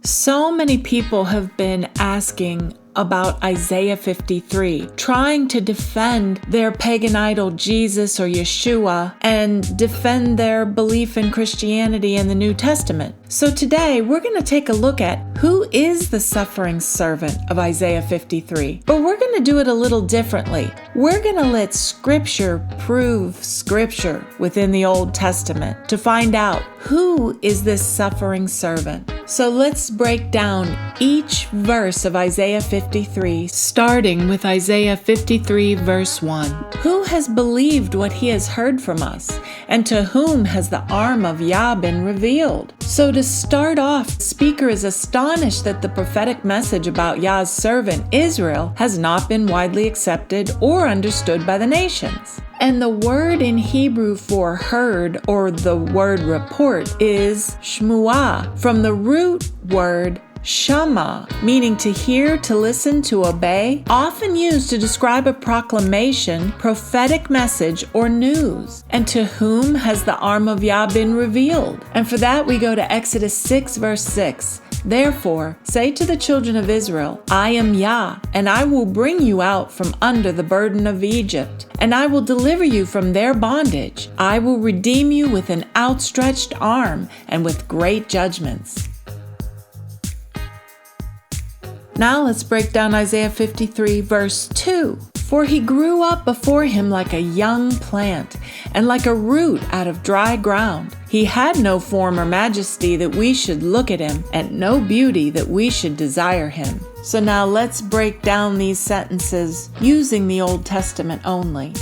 So many people have been asking about Isaiah 53, trying to defend their pagan idol Jesus or Yeshua and defend their belief in Christianity and the New Testament. So today we're going to take a look at who is the suffering servant of Isaiah 53, but we're going to do it a little differently. We're going to let Scripture prove Scripture within the Old Testament to find out who is this suffering servant. So let's break down each verse of Isaiah 53, starting with Isaiah 53 verse 1. Who has believed what he has heard from us, and to whom has the arm of Yah been revealed? So to start off, the speaker is astonished that the prophetic message about Yah's servant Israel has not been widely accepted or understood by the nations. And the word in Hebrew for heard, or the word report, is shmuah, from the root word shama, meaning to hear, to listen, to obey, often used to describe a proclamation, prophetic message, or news. And to whom has the arm of Yah been revealed? And for that we go to Exodus 6 verse 6. Therefore, say to the children of Israel, I am Yah, and I will bring you out from under the burden of Egypt, and I will deliver you from their bondage. I will redeem you with an outstretched arm and with great judgments. Now let's break down Isaiah 53 verse 2. For he grew up before him like a young plant, and like a root out of dry ground. He had no form or majesty that we should look at him, and no beauty that we should desire him. So now let's break down these sentences using the Old Testament only.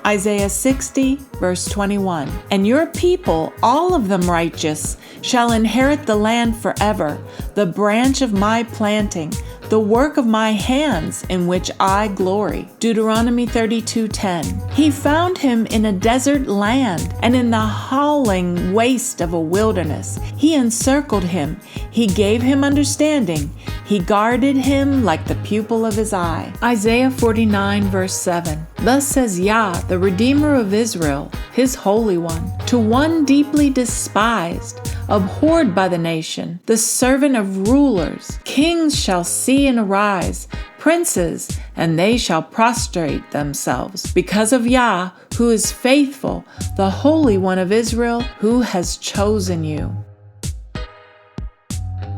Isaiah 60 verse 21. And your people, all of them righteous, shall inherit the land forever, the branch of my planting, the work of my hands in which I glory. Deuteronomy 32:10. He found him in a desert land and in the howling waste of a wilderness. He encircled him. He gave him understanding. He guarded him like the pupil of his eye. Isaiah 49 verse 7. Thus says Yah, the Redeemer of Israel, his Holy One, to one deeply despised, abhorred by the nation, the servant of rulers. Kings shall see and arise, princes, and they shall prostrate themselves, because of Yah, who is faithful, the Holy One of Israel, who has chosen you.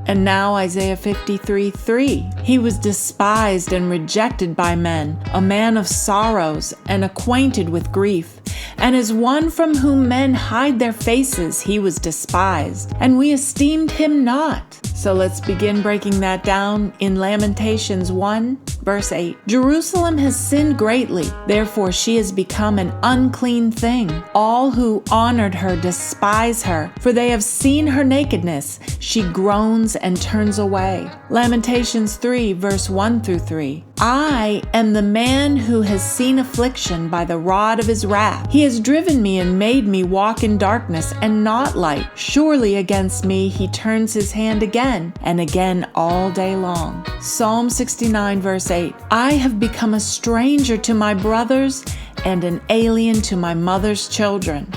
And now Isaiah 53:3. He was despised and rejected by men, a man of sorrows and acquainted with grief. And as one from whom men hide their faces, he was despised, and we esteemed him not. So let's begin breaking that down in Lamentations 1, verse 8. Jerusalem has sinned greatly, therefore she has become an unclean thing. All who honored her despise her, for they have seen her nakedness. She groans and turns away. Lamentations 3, verse 1 through 3. I am the man who has seen affliction by the rod of his wrath. He has driven me and made me walk in darkness and not light. Surely against me he turns his hand again and again all day long. Psalm 69 verse 8. I have become a stranger to my brothers and an alien to my mother's children.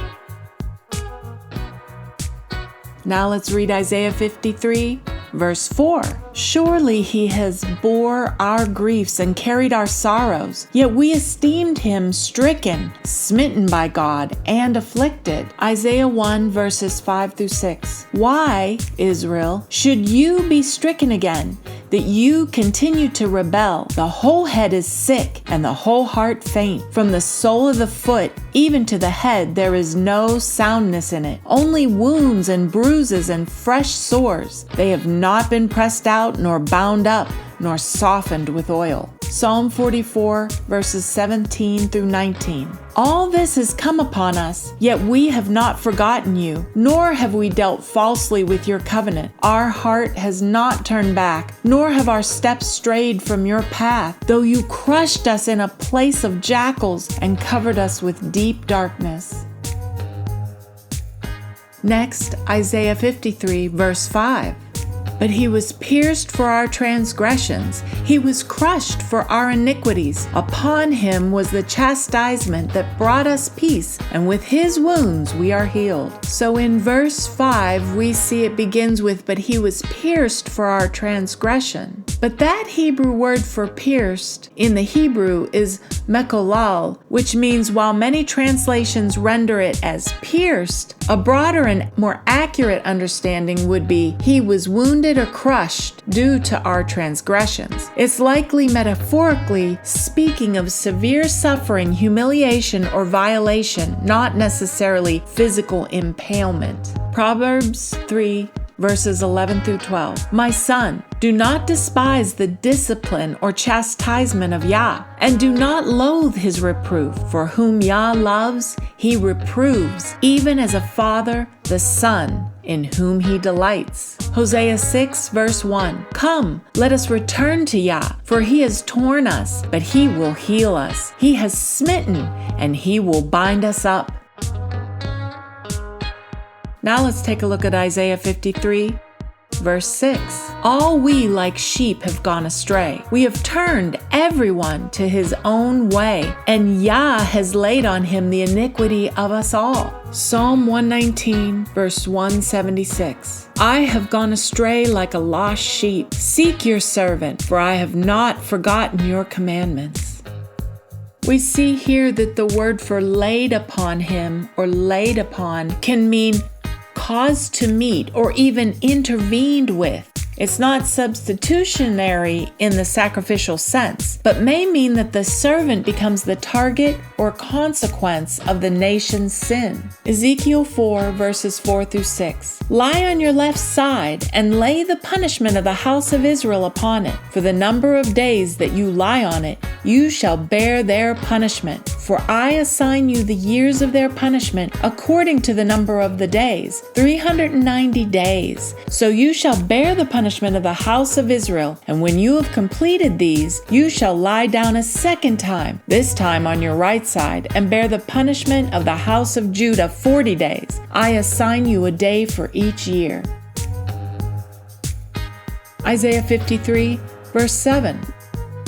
Now let's read Isaiah 53 verse 4. Surely he has bore our griefs and carried our sorrows, yet we esteemed him stricken, smitten by God, and afflicted. Isaiah 1 verses 5 through 6. Why, Israel, should you be stricken again, that you continue to rebel? The whole head is sick, and the whole heart faint. From the sole of the foot even to the head there is no soundness in it, only wounds and bruises and fresh sores. They have not been pressed out, nor bound up, nor softened with oil. Psalm 44 verses 17 through 19. All this has come upon us, yet we have not forgotten you, nor have we dealt falsely with your covenant. Our heart has not turned back, nor have our steps strayed from your path, though you crushed us in a place of jackals and covered us with deep darkness. Next, Isaiah 53 verse 5. But he was pierced for our transgressions. He was crushed for our iniquities. Upon him was the chastisement that brought us peace, and with his wounds we are healed. So in verse 5, we see it begins with, but he was pierced for our transgression. But that Hebrew word for pierced in the Hebrew is mekolal, which means while many translations render it as pierced, a broader and more accurate understanding would be he was wounded or crushed due to our transgressions. It's likely metaphorically speaking of severe suffering, humiliation, or violation, not necessarily physical impalement. Proverbs 3 verses 11 through 12. My son, do not despise the discipline or chastisement of Yah, and do not loathe his reproof. For whom Yah loves, he reproves, even as a father the son in whom he delights. Hosea 6 verse 1. Come, let us return to Yah, for he has torn us, but he will heal us. He has smitten, and he will bind us up. Now let's take a look at Isaiah 53, verse 6. All we like sheep have gone astray. We have turned everyone to his own way, and Yah has laid on him the iniquity of us all. Psalm 119, verse 176. I have gone astray like a lost sheep. Seek your servant, for I have not forgotten your commandments. We see here that the word for laid upon him or laid upon can mean caused to meet or even intervened with. It's not substitutionary in the sacrificial sense, but may mean that the servant becomes the target or consequence of the nation's sin. Ezekiel 4 verses 4 through 6. Lie on your left side and lay the punishment of the house of Israel upon it. For the number of days that you lie on it, you shall bear their punishment. For I assign you the years of their punishment according to the number of the days, 390 days. So you shall bear the punishment of the house of Israel, and when you have completed these, you shall lie down a second time, this time on your right side, and bear the punishment of the house of Judah 40 days. I assign you a day for each year. Isaiah 53, verse 7.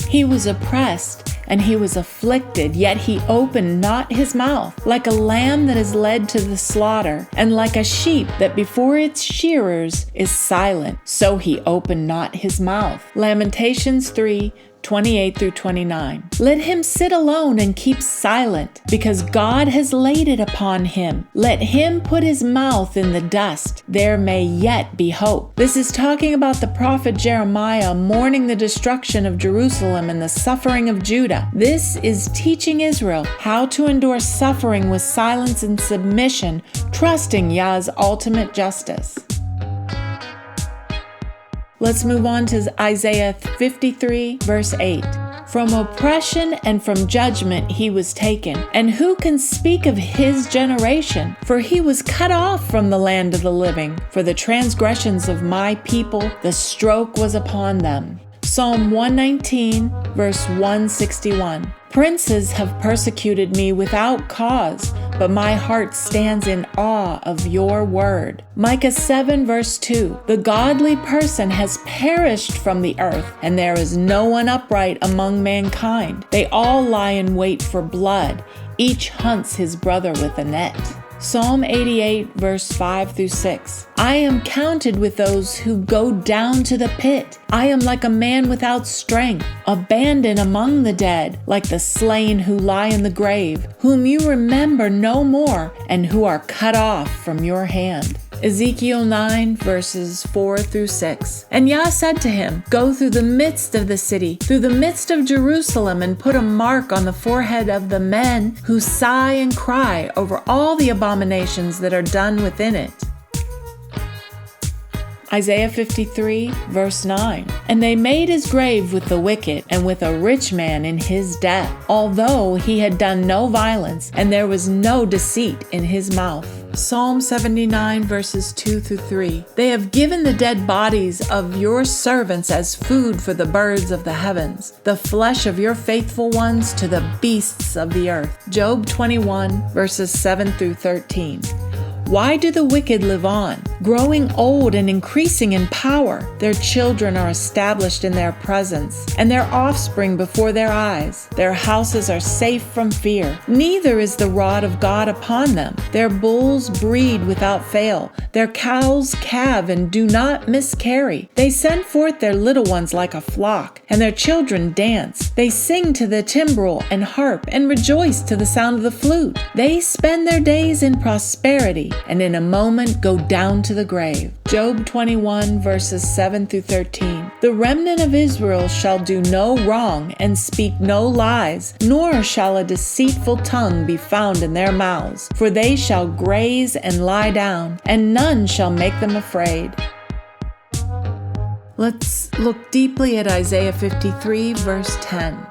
He was oppressed and he was afflicted, yet he opened not his mouth. Like a lamb that is led to the slaughter, and like a sheep that before its shearers is silent, so he opened not his mouth. Lamentations 3, 28 through 29. Let him sit alone and keep silent, because God has laid it upon him. Let him put his mouth in the dust. There may yet be hope. This is talking about the prophet Jeremiah mourning the destruction of Jerusalem and the suffering of Judah. This is teaching Israel how to endure suffering with silence and submission, trusting Yah's ultimate justice. Let's move on to Isaiah 53, verse 8. From oppression and from judgment he was taken. And who can speak of his generation? For he was cut off from the land of the living. For the transgressions of my people, the stroke was upon them. Psalm 119, verse 161. Princes have persecuted me without cause, but my heart stands in awe of your word. Micah 7 verse 2. The godly person has perished from the earth, and there is no one upright among mankind. They all lie in wait for blood. Each hunts his brother with a net. Psalm 88 verse 5 through 6. I am counted with those who go down to the pit. I am like a man without strength, abandoned among the dead, like the slain who lie in the grave, whom you remember no more, and who are cut off from your hand. Ezekiel 9 verses 4 through 6. And Yah said to him, Go through the midst of the city, through the midst of Jerusalem, and put a mark on the forehead of the men who sigh and cry over all the abominations that are done within it. Isaiah 53, verse 9. And they made his grave with the wicked, and with a rich man in his death, although he had done no violence, and there was no deceit in his mouth. Psalm 79, verses 2 through 3. They have given the dead bodies of your servants as food for the birds of the heavens, the flesh of your faithful ones to the beasts of the earth. Job 21, verses 7 through 13. Why do the wicked live on, growing old and increasing in power? Their children are established in their presence, and their offspring before their eyes. Their houses are safe from fear. Neither is the rod of God upon them. Their bulls breed without fail. Their cows calve and do not miscarry. They send forth their little ones like a flock, and their children dance. They sing to the timbrel and harp, and rejoice to the sound of the flute. They spend their days in prosperity, and in a moment go down to the grave. Job 21 verses 7 through 13. The remnant of Israel shall do no wrong and speak no lies, nor shall a deceitful tongue be found in their mouths. For they shall graze and lie down, and none shall make them afraid. Let's look deeply at Isaiah 53 verse 10.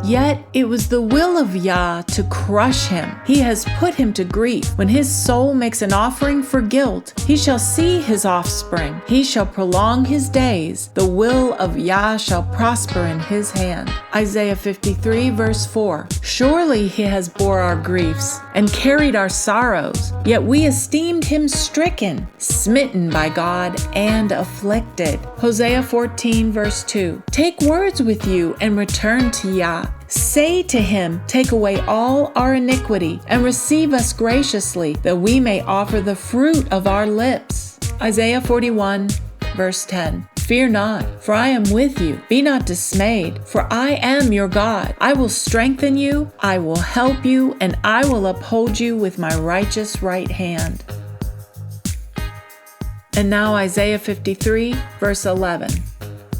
Yet it was the will of Yah to crush him. He has put him to grief. When his soul makes an offering for guilt, he shall see his offspring. He shall prolong his days. The will of Yah shall prosper in his hand. Isaiah 53 verse 4. Surely he has bore our griefs and carried our sorrows, yet we esteemed him stricken, smitten by God, and afflicted. Hosea 14 verse 2. Take words with you and return to Yah. Say to him, take away all our iniquity, and receive us graciously, that we may offer the fruit of our lips. Isaiah 41, verse 10. Fear not, for I am with you. Be not dismayed, for I am your God. I will strengthen you, I will help you, and I will uphold you with my righteous right hand. And now Isaiah 53, verse 11.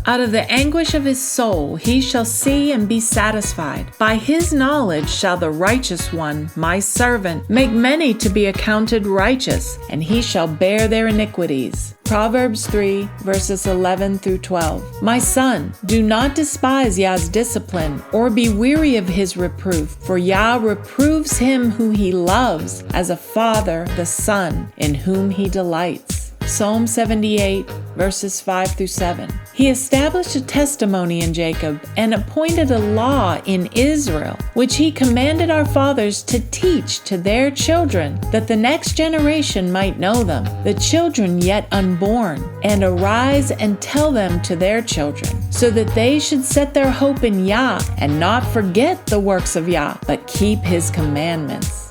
Out of the anguish of his soul he shall see and be satisfied. By his knowledge shall the righteous one, my servant, make many to be accounted righteous, and he shall bear their iniquities. Proverbs 3, verses 11 through 12. My son, do not despise Yah's discipline, or be weary of his reproof, for Yah reproves him who he loves, as a father the son in whom he delights. Psalm 78, verses 5 through 7. He established a testimony in Jacob and appointed a law in Israel, which he commanded our fathers to teach to their children, that the next generation might know them, the children yet unborn, and arise and tell them to their children, so that they should set their hope in Yah and not forget the works of Yah, but keep his commandments.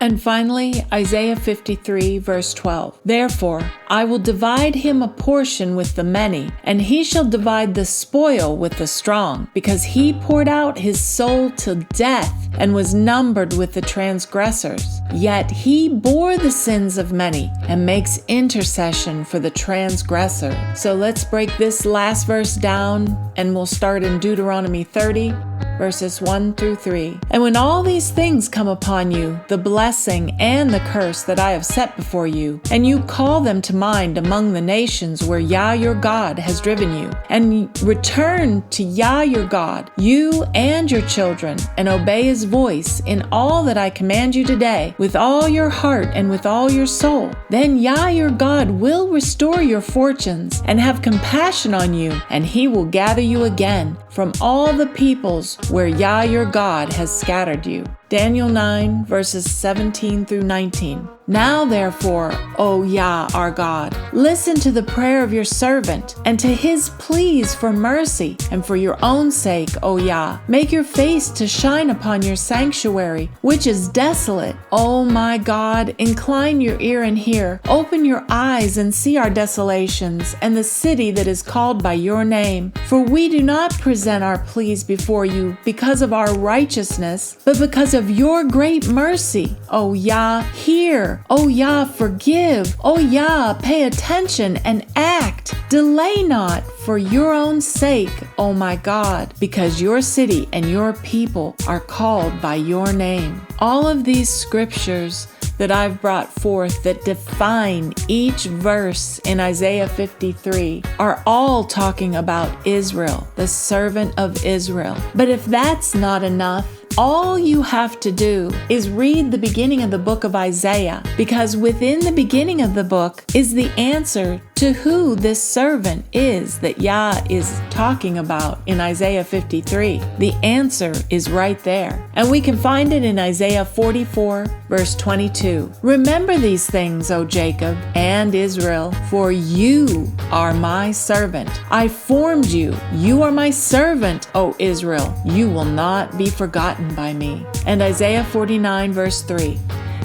And finally, Isaiah 53, verse 12. Therefore, I will divide him a portion with the many, and he shall divide the spoil with the strong, because he poured out his soul to death and was numbered with the transgressors. Yet he bore the sins of many and makes intercession for the transgressor. So let's break this last verse down, and we'll start in Deuteronomy 30, verses 1 through 3. And when all these things come upon you, the blessing and the curse that I have set before you, and you call them to mind among the nations where Yah your God has driven you, and return to Yah your God, you and your children, and obey his voice in all that I command you today, with all your heart and with all your soul, then Yah your God will restore your fortunes and have compassion on you, and he will gather you again from all the peoples where Yah your God has scattered you. Daniel 9, verses 17 through 19. Now therefore, O Yah our God, listen to the prayer of your servant, and to his pleas for mercy, and for your own sake, O Yah, make your face to shine upon your sanctuary, which is desolate. O my God, incline your ear and hear. Open your eyes and see our desolations, and the city that is called by your name. For we do not present our pleas before you because of our righteousness, but because of your great mercy. O Yah, hear. O Yah, forgive. O Yah, pay attention and act. Delay not for your own sake, O my God, because your city and your people are called by your name. All of these scriptures that I've brought forth that define each verse in Isaiah 53 are all talking about Israel, the servant of Israel. But if that's not enough, all you have to do is read the beginning of the book of Isaiah, because within the beginning of the book is the answer to who this servant is that Yah is talking about in Isaiah 53? The answer is right there. And we can find it in Isaiah 44, verse 22. Remember these things, O Jacob and Israel, for you are my servant. I formed you. You are my servant, O Israel. You will not be forgotten by me. And Isaiah 49, verse 3.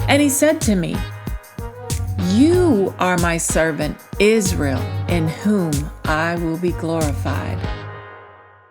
And he said to me, you are my servant, Israel, in whom I will be glorified.